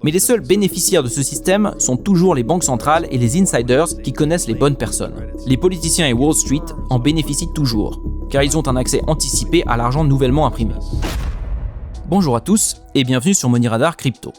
Mais les seuls bénéficiaires de ce système sont toujours les banques centrales et les insiders qui connaissent les bonnes personnes. Les politiciens et Wall Street en bénéficient toujours, car ils ont un accès anticipé à l'argent nouvellement imprimé. Bonjour à tous et bienvenue sur Money Radar Crypto.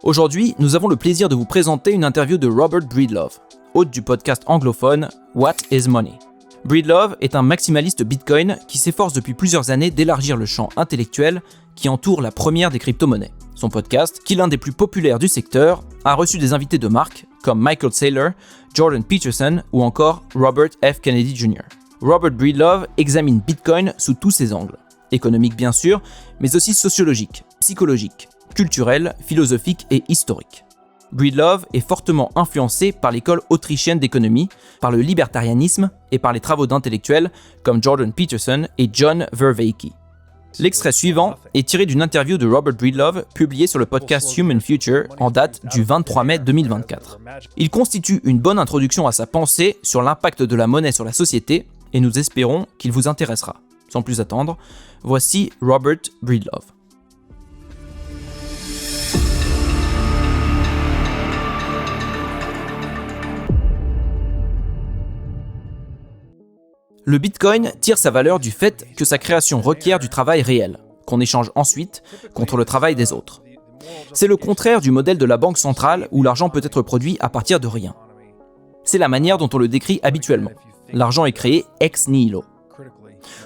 Aujourd'hui, nous avons le plaisir de vous présenter une interview de Robert Breedlove, hôte du podcast anglophone What is Money. Breedlove est un maximaliste Bitcoin qui s'efforce depuis plusieurs années d'élargir le champ intellectuel qui entoure la première des crypto-monnaies. Son podcast, qui est l'un des plus populaires du secteur, a reçu des invités de marque comme Michael Saylor, Jordan Peterson ou encore Robert F. Kennedy Jr. Robert Breedlove examine Bitcoin sous tous ses angles. Économique bien sûr, mais aussi sociologique, psychologique, culturel, philosophique et historique. Breedlove est fortement influencé par l'école autrichienne d'économie, par le libertarianisme et par les travaux d'intellectuels comme Jordan Peterson et John Vervaeke. L'extrait suivant est tiré d'une interview de Robert Breedlove publiée sur le podcast Human Future en date du 23 mai 2024. Il constitue une bonne introduction à sa pensée sur l'impact de la monnaie sur la société et nous espérons qu'il vous intéressera. Sans plus attendre, voici Robert Breedlove. Le Bitcoin tire sa valeur du fait que sa création requiert du travail réel, qu'on échange ensuite contre le travail des autres. C'est le contraire du modèle de la banque centrale où l'argent peut être produit à partir de rien. C'est la manière dont on le décrit habituellement. L'argent est créé ex nihilo.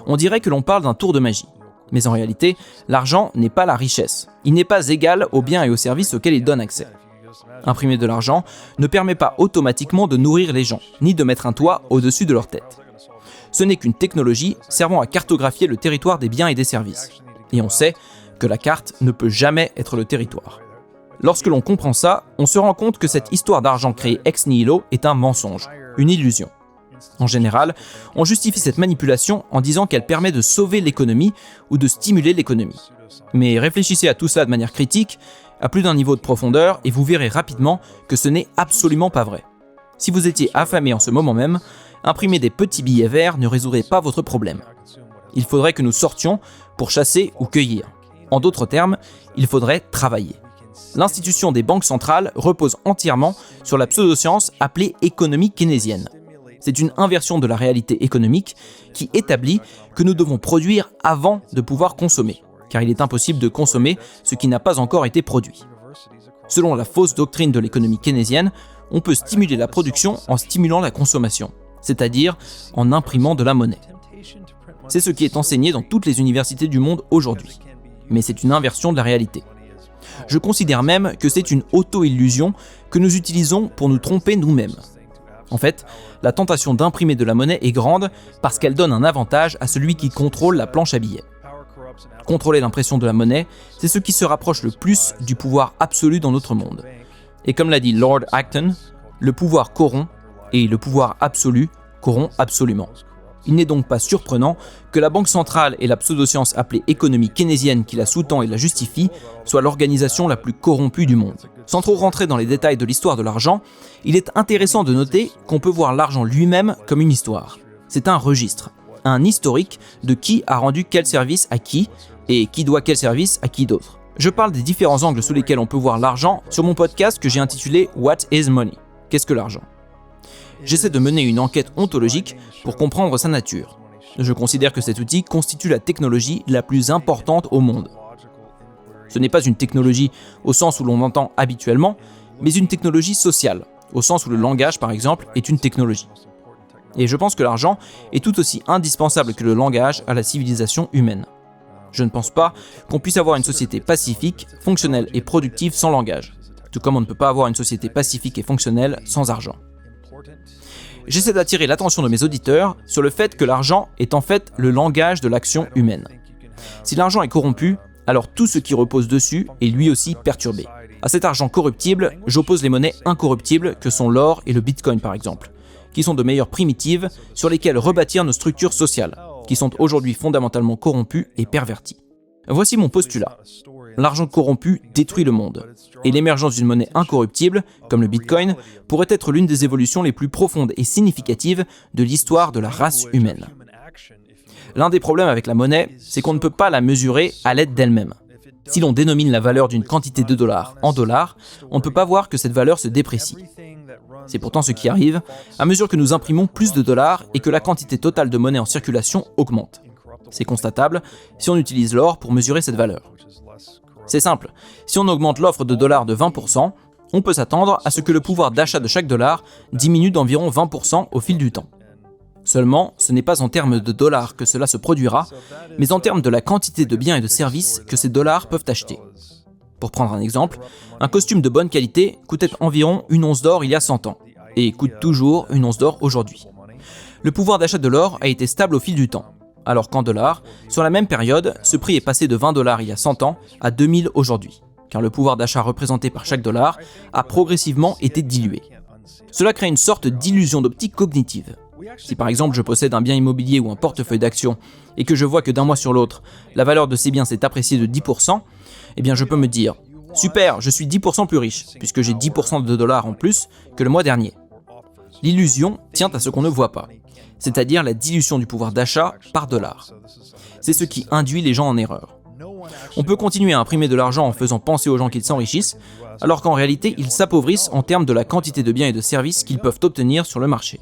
On dirait que l'on parle d'un tour de magie. Mais en réalité, l'argent n'est pas la richesse. Il n'est pas égal aux biens et aux services auxquels il donne accès. Imprimer de l'argent ne permet pas automatiquement de nourrir les gens, ni de mettre un toit au-dessus de leur tête. Ce n'est qu'une technologie servant à cartographier le territoire des biens et des services. Et on sait que la carte ne peut jamais être le territoire. Lorsque l'on comprend ça, on se rend compte que cette histoire d'argent créé ex nihilo est un mensonge, une illusion. En général, on justifie cette manipulation en disant qu'elle permet de sauver l'économie ou de stimuler l'économie. Mais réfléchissez à tout ça de manière critique, à plus d'un niveau de profondeur, et vous verrez rapidement que ce n'est absolument pas vrai. Si vous étiez affamé en ce moment même, imprimer des petits billets verts ne résoudrait pas votre problème. Il faudrait que nous sortions pour chasser ou cueillir. En d'autres termes, il faudrait travailler. L'institution des banques centrales repose entièrement sur la pseudoscience appelée économie keynésienne. C'est une inversion de la réalité économique qui établit que nous devons produire avant de pouvoir consommer, car il est impossible de consommer ce qui n'a pas encore été produit. Selon la fausse doctrine de l'économie keynésienne, on peut stimuler la production en stimulant la consommation, c'est-à-dire en imprimant de la monnaie. C'est ce qui est enseigné dans toutes les universités du monde aujourd'hui, mais c'est une inversion de la réalité. Je considère même que c'est une auto-illusion que nous utilisons pour nous tromper nous-mêmes. En fait, la tentation d'imprimer de la monnaie est grande parce qu'elle donne un avantage à celui qui contrôle la planche à billets. Contrôler l'impression de la monnaie, c'est ce qui se rapproche le plus du pouvoir absolu dans notre monde. Et comme l'a dit Lord Acton, le pouvoir corrompt et le pouvoir absolu corrompt absolument. Il n'est donc pas surprenant que la banque centrale et la pseudoscience appelée économie keynésienne qui la sous-tend et la justifie soit l'organisation la plus corrompue du monde. Sans trop rentrer dans les détails de l'histoire de l'argent, il est intéressant de noter qu'on peut voir l'argent lui-même comme une histoire. C'est un registre, un historique de qui a rendu quel service à qui et qui doit quel service à qui d'autre. Je parle des différents angles sous lesquels on peut voir l'argent sur mon podcast que j'ai intitulé What is Money ? Qu'est-ce que l'argent ? J'essaie de mener une enquête ontologique pour comprendre sa nature. Je considère que cet outil constitue la technologie la plus importante au monde. Ce n'est pas une technologie au sens où l'on entend habituellement, mais une technologie sociale, au sens où le langage, par exemple, est une technologie. Et je pense que l'argent est tout aussi indispensable que le langage à la civilisation humaine. Je ne pense pas qu'on puisse avoir une société pacifique, fonctionnelle et productive sans langage, tout comme on ne peut pas avoir une société pacifique et fonctionnelle sans argent. J'essaie d'attirer l'attention de mes auditeurs sur le fait que l'argent est en fait le langage de l'action humaine. Si l'argent est corrompu, alors tout ce qui repose dessus est lui aussi perturbé. À cet argent corruptible, j'oppose les monnaies incorruptibles que sont l'or et le bitcoin par exemple, qui sont de meilleures primitives sur lesquelles rebâtir nos structures sociales, qui sont aujourd'hui fondamentalement corrompues et perverties. Voici mon postulat. L'argent corrompu détruit le monde, et l'émergence d'une monnaie incorruptible, comme le Bitcoin, pourrait être l'une des évolutions les plus profondes et significatives de l'histoire de la race humaine. L'un des problèmes avec la monnaie, c'est qu'on ne peut pas la mesurer à l'aide d'elle-même. Si l'on dénomine la valeur d'une quantité de dollars en dollars, on ne peut pas voir que cette valeur se déprécie. C'est pourtant ce qui arrive à mesure que nous imprimons plus de dollars et que la quantité totale de monnaie en circulation augmente. C'est constatable si on utilise l'or pour mesurer cette valeur. C'est simple, si on augmente l'offre de dollars de 20%, on peut s'attendre à ce que le pouvoir d'achat de chaque dollar diminue d'environ 20% au fil du temps. Seulement, ce n'est pas en termes de dollars que cela se produira, mais en termes de la quantité de biens et de services que ces dollars peuvent acheter. Pour prendre un exemple, un costume de bonne qualité coûtait environ une once d'or il y a 100 ans, et coûte toujours une once d'or aujourd'hui. Le pouvoir d'achat de l'or a été stable au fil du temps, alors qu'en dollars, sur la même période, ce prix est passé de 20 dollars il y a 100 ans à 2000 aujourd'hui, car le pouvoir d'achat représenté par chaque dollar a progressivement été dilué. Cela crée une sorte d'illusion d'optique cognitive. Si par exemple je possède un bien immobilier ou un portefeuille d'actions et que je vois que d'un mois sur l'autre, la valeur de ces biens s'est appréciée de 10%, eh bien je peux me dire « Super, je suis 10% plus riche, puisque j'ai 10% de dollars en plus que le mois dernier ». L'illusion tient à ce qu'on ne voit pas, c'est-à-dire la dilution du pouvoir d'achat par dollar. C'est ce qui induit les gens en erreur. On peut continuer à imprimer de l'argent en faisant penser aux gens qu'ils s'enrichissent, alors qu'en réalité ils s'appauvrissent en termes de la quantité de biens et de services qu'ils peuvent obtenir sur le marché.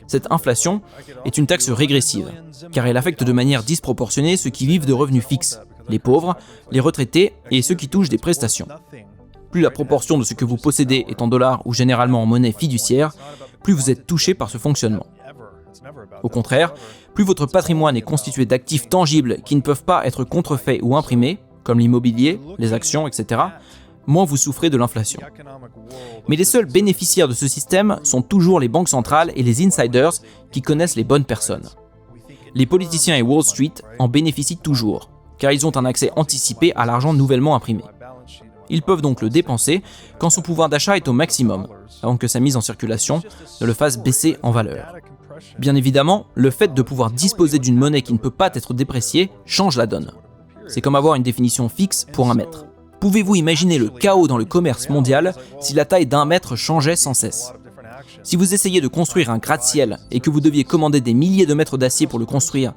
Cette inflation est une taxe régressive, car elle affecte de manière disproportionnée ceux qui vivent de revenus fixes, les pauvres, les retraités et ceux qui touchent des prestations. Plus la proportion de ce que vous possédez est en dollars ou généralement en monnaie fiduciaire, plus vous êtes touché par ce fonctionnement. Au contraire, plus votre patrimoine est constitué d'actifs tangibles qui ne peuvent pas être contrefaits ou imprimés, comme l'immobilier, les actions, etc., moins vous souffrez de l'inflation. Mais les seuls bénéficiaires de ce système sont toujours les banques centrales et les insiders qui connaissent les bonnes personnes. Les politiciens et Wall Street en bénéficient toujours, car ils ont un accès anticipé à l'argent nouvellement imprimé. Ils peuvent donc le dépenser quand son pouvoir d'achat est au maximum, avant que sa mise en circulation ne le fasse baisser en valeur. Bien évidemment, le fait de pouvoir disposer d'une monnaie qui ne peut pas être dépréciée change la donne. C'est comme avoir une définition fixe pour un mètre. Pouvez-vous imaginer le chaos dans le commerce mondial si la taille d'un mètre changeait sans cesse? Si vous essayez de construire un gratte-ciel et que vous deviez commander des milliers de mètres d'acier pour le construire,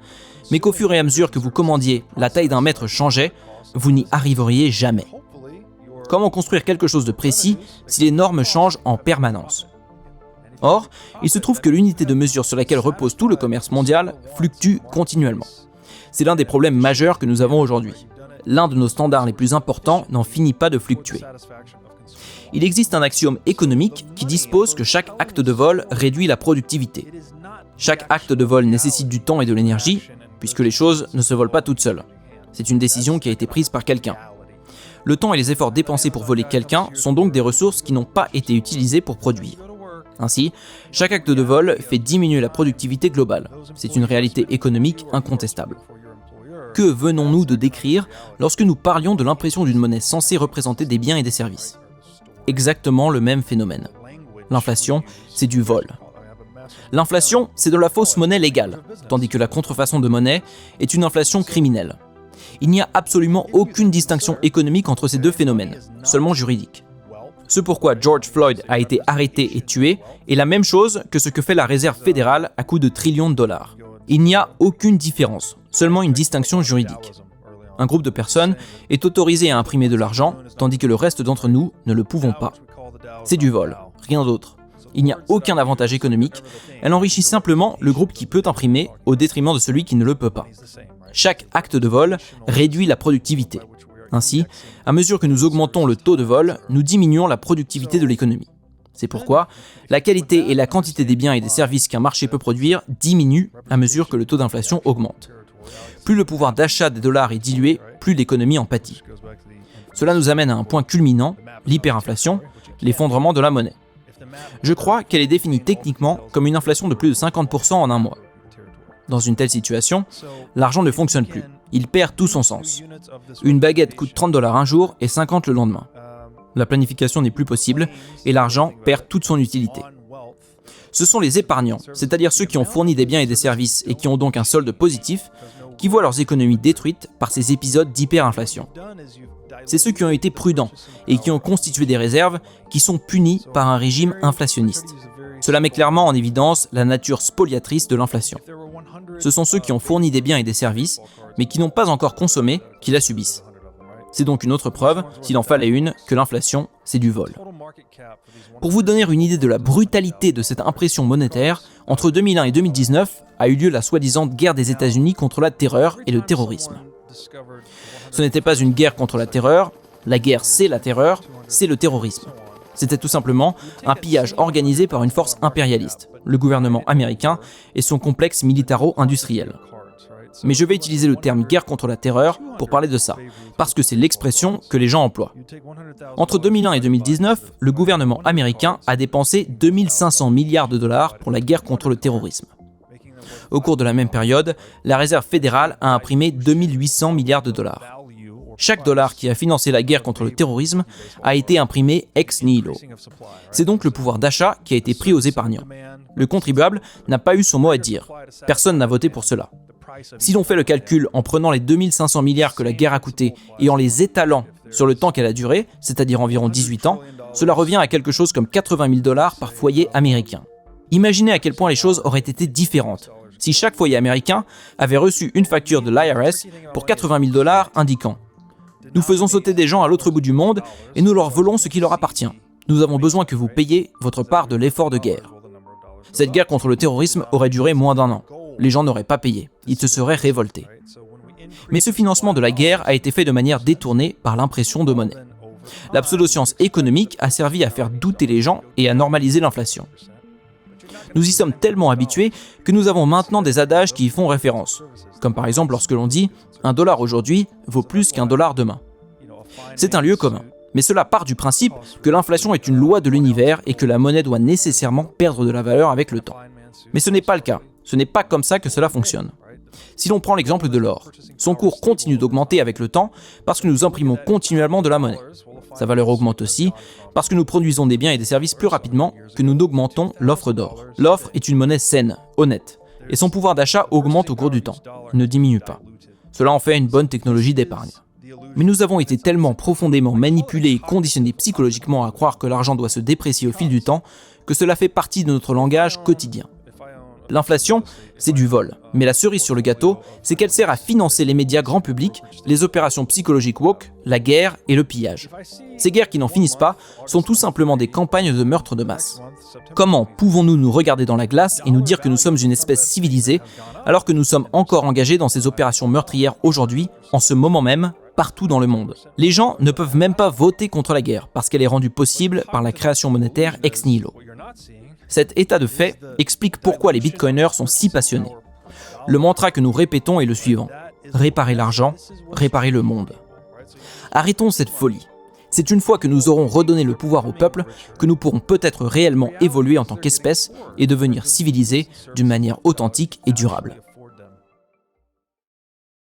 mais qu'au fur et à mesure que vous commandiez, la taille d'un mètre changeait, vous n'y arriveriez jamais. Comment construire quelque chose de précis si les normes changent en permanence? Or, il se trouve que l'unité de mesure sur laquelle repose tout le commerce mondial fluctue continuellement. C'est l'un des problèmes majeurs que nous avons aujourd'hui. L'un de nos standards les plus importants n'en finit pas de fluctuer. Il existe un axiome économique qui dispose que chaque acte de vol réduit la productivité. Chaque acte de vol nécessite du temps et de l'énergie, puisque les choses ne se volent pas toutes seules. C'est une décision qui a été prise par quelqu'un. Le temps et les efforts dépensés pour voler quelqu'un sont donc des ressources qui n'ont pas été utilisées pour produire. Ainsi, chaque acte de vol fait diminuer la productivité globale. C'est une réalité économique incontestable. Que venons-nous de décrire lorsque nous parlions de l'impression d'une monnaie censée représenter des biens et des services? Exactement le même phénomène. L'inflation, c'est du vol. L'inflation, c'est de la fausse monnaie légale, tandis que la contrefaçon de monnaie est une inflation criminelle. Il n'y a absolument aucune distinction économique entre ces deux phénomènes, seulement juridique. Ce pourquoi George Floyd a été arrêté et tué est la même chose que ce que fait la Réserve fédérale à coups de trillions de dollars. Il n'y a aucune différence, seulement une distinction juridique. Un groupe de personnes est autorisé à imprimer de l'argent, tandis que le reste d'entre nous ne le pouvons pas. C'est du vol, rien d'autre. Il n'y a aucun avantage économique, elle enrichit simplement le groupe qui peut imprimer au détriment de celui qui ne le peut pas. Chaque acte de vol réduit la productivité. Ainsi, à mesure que nous augmentons le taux de vol, nous diminuons la productivité de l'économie. C'est pourquoi la qualité et la quantité des biens et des services qu'un marché peut produire diminuent à mesure que le taux d'inflation augmente. Plus le pouvoir d'achat des dollars est dilué, plus l'économie en pâtit. Cela nous amène à un point culminant, l'hyperinflation, l'effondrement de la monnaie. Je crois qu'elle est définie techniquement comme une inflation de plus de 50% en un mois. Dans une telle situation, l'argent ne fonctionne plus. Il perd tout son sens. Une baguette coûte 30 $ un jour et 50 le lendemain. La planification n'est plus possible et l'argent perd toute son utilité. Ce sont les épargnants, c'est-à-dire ceux qui ont fourni des biens et des services et qui ont donc un solde positif, qui voient leurs économies détruites par ces épisodes d'hyperinflation. C'est ceux qui ont été prudents et qui ont constitué des réserves qui sont punis par un régime inflationniste. Cela met clairement en évidence la nature spoliatrice de l'inflation. Ce sont ceux qui ont fourni des biens et des services, mais qui n'ont pas encore consommé, qui la subissent. C'est donc une autre preuve, s'il en fallait une, que l'inflation, c'est du vol. Pour vous donner une idée de la brutalité de cette impression monétaire, entre 2001 et 2019 a eu lieu la soi-disant guerre des États-Unis contre la terreur et le terrorisme. Ce n'était pas une guerre contre la terreur, la guerre c'est la terreur, c'est le terrorisme. C'était tout simplement un pillage organisé par une force impérialiste, le gouvernement américain et son complexe militaro-industriel. Mais je vais utiliser le terme guerre contre la terreur pour parler de ça, parce que c'est l'expression que les gens emploient. Entre 2001 et 2019, le gouvernement américain a dépensé 2500 milliards de dollars pour la guerre contre le terrorisme. Au cours de la même période, la Réserve fédérale a imprimé 2800 milliards de dollars. Chaque dollar qui a financé la guerre contre le terrorisme a été imprimé ex nihilo. C'est donc le pouvoir d'achat qui a été pris aux épargnants. Le contribuable n'a pas eu son mot à dire. Personne n'a voté pour cela. Si l'on fait le calcul en prenant les 2500 milliards que la guerre a coûté et en les étalant sur le temps qu'elle a duré, c'est-à-dire environ 18 ans, cela revient à quelque chose comme 80 000 dollars par foyer américain. Imaginez à quel point les choses auraient été différentes si chaque foyer américain avait reçu une facture de l'IRS pour 80 000 dollars indiquant « Nous faisons sauter des gens à l'autre bout du monde et nous leur volons ce qui leur appartient. Nous avons besoin que vous payiez votre part de l'effort de guerre. » Cette guerre contre le terrorisme aurait duré moins d'1 an. Les gens n'auraient pas payé, ils se seraient révoltés. Mais ce financement de la guerre a été fait de manière détournée par l'impression de monnaie. La pseudo-science économique a servi à faire douter les gens et à normaliser l'inflation. Nous y sommes tellement habitués que nous avons maintenant des adages qui y font référence, comme par exemple lorsque l'on dit « un dollar aujourd'hui vaut plus qu'un dollar demain ». C'est un lieu commun, mais cela part du principe que l'inflation est une loi de l'univers et que la monnaie doit nécessairement perdre de la valeur avec le temps. Mais ce n'est pas le cas. Ce n'est pas comme ça que cela fonctionne. Si l'on prend l'exemple de l'or, son cours continue d'augmenter avec le temps parce que nous imprimons continuellement de la monnaie. Sa valeur augmente aussi parce que nous produisons des biens et des services plus rapidement que nous n'augmentons l'offre d'or. L'offre est une monnaie saine, honnête, et son pouvoir d'achat augmente au cours du temps, il ne diminue pas. Cela en fait une bonne technologie d'épargne. Mais nous avons été tellement profondément manipulés et conditionnés psychologiquement à croire que l'argent doit se déprécier au fil du temps que cela fait partie de notre langage quotidien. L'inflation, c'est du vol, mais la cerise sur le gâteau, c'est qu'elle sert à financer les médias grand public, les opérations psychologiques woke, la guerre et le pillage. Ces guerres qui n'en finissent pas sont tout simplement des campagnes de meurtre de masse. Comment pouvons-nous nous regarder dans la glace et nous dire que nous sommes une espèce civilisée, alors que nous sommes encore engagés dans ces opérations meurtrières aujourd'hui, en ce moment même, partout dans le monde? Les gens ne peuvent même pas voter contre la guerre, parce qu'elle est rendue possible par la création monétaire ex nihilo. Cet état de fait explique pourquoi les bitcoiners sont si passionnés. Le mantra que nous répétons est le suivant: réparer l'argent, réparer le monde. Arrêtons cette folie. C'est une fois que nous aurons redonné le pouvoir au peuple que nous pourrons peut-être réellement évoluer en tant qu'espèce et devenir civilisés d'une manière authentique et durable.